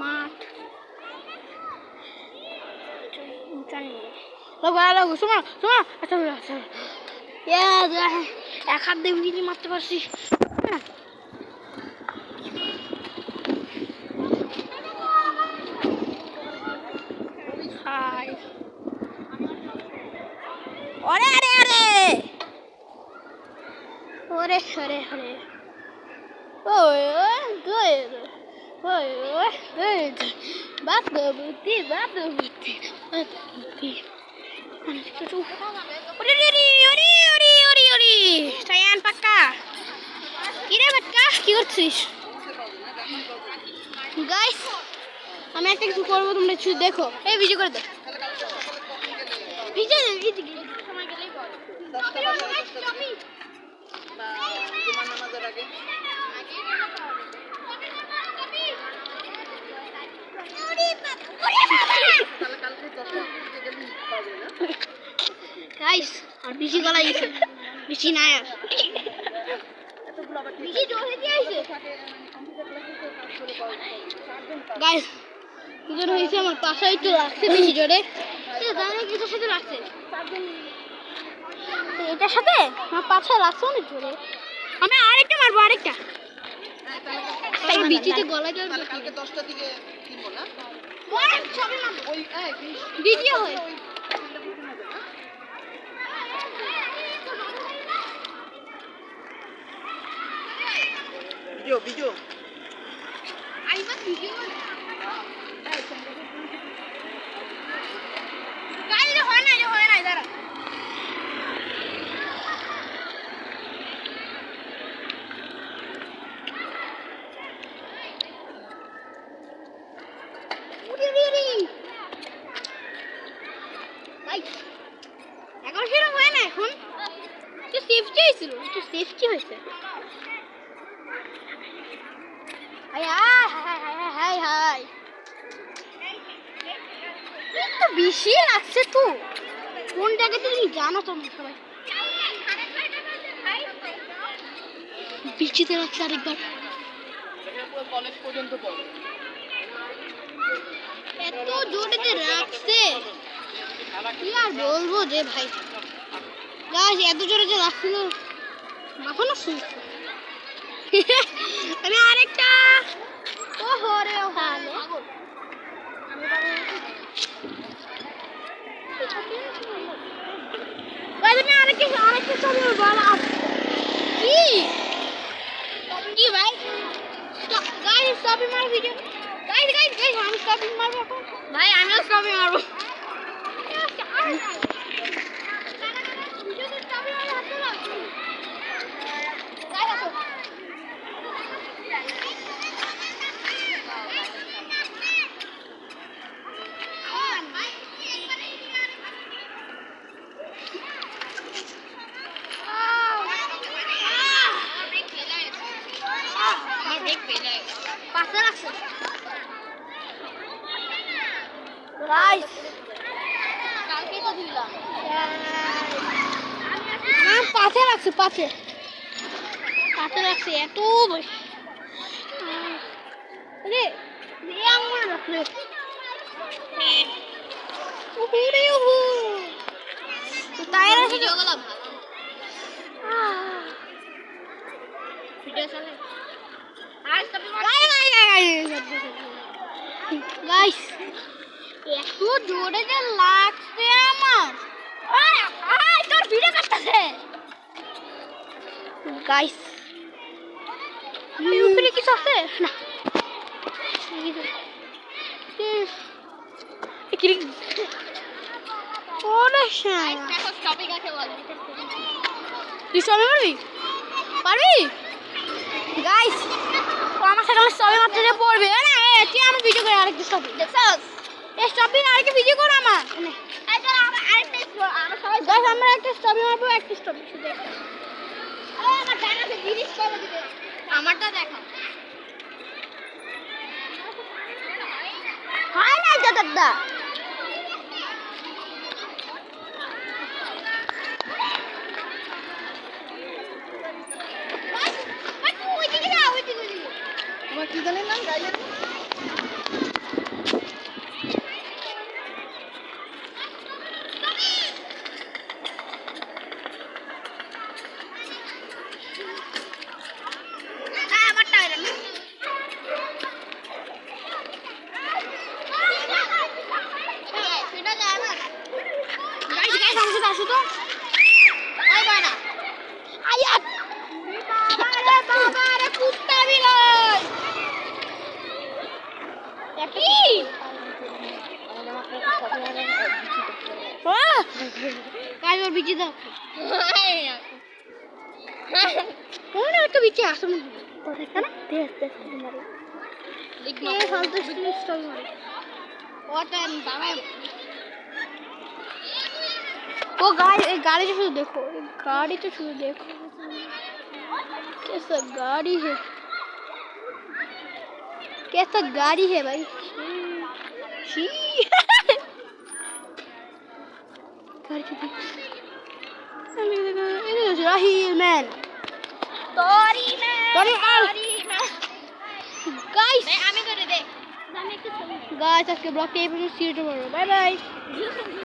মাঠ এক হাত দিয়ে উড়িয়ে মারতে পারছি। ওরে আরে আরে ওরে আরে আরে ওই গুড ওই গুড বাদবুতি বাদবুতি বাদবুতি ওরে ওরে ওরে ওরে ওরে ওরে সায়ান পাক্কা কি রে বাক্কা কি করছিস? গাইস আমি একটা কিছু করবো, তোমরা একটু দেখো। এই ভিডিও করে দে, ভিডিও সময় গেলেই কর। গাইস আর বেশি গলা গেছে, বেশি না আর বেশি জোরে দিয়ে আইছে। গাইস দুজন হয়েছে, আমার পাশে একটু লাগছে বেশি জোরে, জানি কিছুর সাথে লাগছে, এটার সাথে আমার পাশে লাগছে অনেক জোরে। আমি আরেকটা মারবো, আরেকটা বিচিতে গলা জল। কালকে 10টার দিকে কিনবো না, সবই মারবো ওই ভিডিও হয়। ভিডিও ভিডিও আইবা ভিডিও গাইলে হয় না দাঁড়া। এখন সেরকম হয় না, এখন একটু সেফটি হয়েছিল, একটু সেফটি হয়েছে। একটু বেশি লাগছে তো, কোন জায়গাতে তুমি জানো তোমরা সবাই, বিচিতে লাগছে আরেকবার। কলেজ পর্যন্ত এত জোরে রাখছে কি আর বলবো যে ভাই, গাছ এত জোরে যে রাখছিল মাথা না শুনছে। আমি আরেকটা ওহো রে ওখানে আরেকটা ছবি বলা কি কি ভাই, গাইস ছবি মার ভিডিও, গাইস গাইস গাইস আমি ছবি মারবো এখন ভাই, আমিও ছবি মারবো। পাশে রাখছে রাইস, কালকে তো দিলাম পাশে রাখছে, পাশে রাখছে এত রে আঙুল রাখলে তাই ভিডিও গেলাম ভিডিও চলে। গাইস এত জোরে যে লাগছে আমার, তোর ভিডিও কাটতেছে গাইস। উপরে কিছু আছে না, তুই সবে মারবি পারবি? গাইস ও আমার সাথে সবে মারতে যে পড়বে না, তুই আমার ভিডিও করে আরেকটা সবই দেখছস, এই সবই আরেকটা ভিডিও কর আমার আরেকটা আমরা একটা সবই মারবো, একটা সবই শুধু আমার জানাতে জিনিস করে দিবে, আমারটা দেখা হয় না দাদা। কি জানি নাম গাইলেন আমারটা এটা না সেটা যায় না গাইস গাইস আমার সাথে আসো তো ওই বাড়া আয়াত বাবা রে কুত্তা বিলাই কি গাইস ওর বিচি দাও কোন একটা বিচি আসো না কথা না দেখ দেখ মারে লিখ না ফালতু স্টল মারে ওটা দাঁড়ায় वो गाड़ी तो शुरू देखो गाड़ी तो शुरू देखो कैसा गाड़ी है कैसा गाड़ी है भाई शी गाड़ी तो देखो राहील मैन सॉरी मैन गाइस मैं आमी करे दे गाइस आज के ब्लॉग पे सी यू टुमारो बाय बाय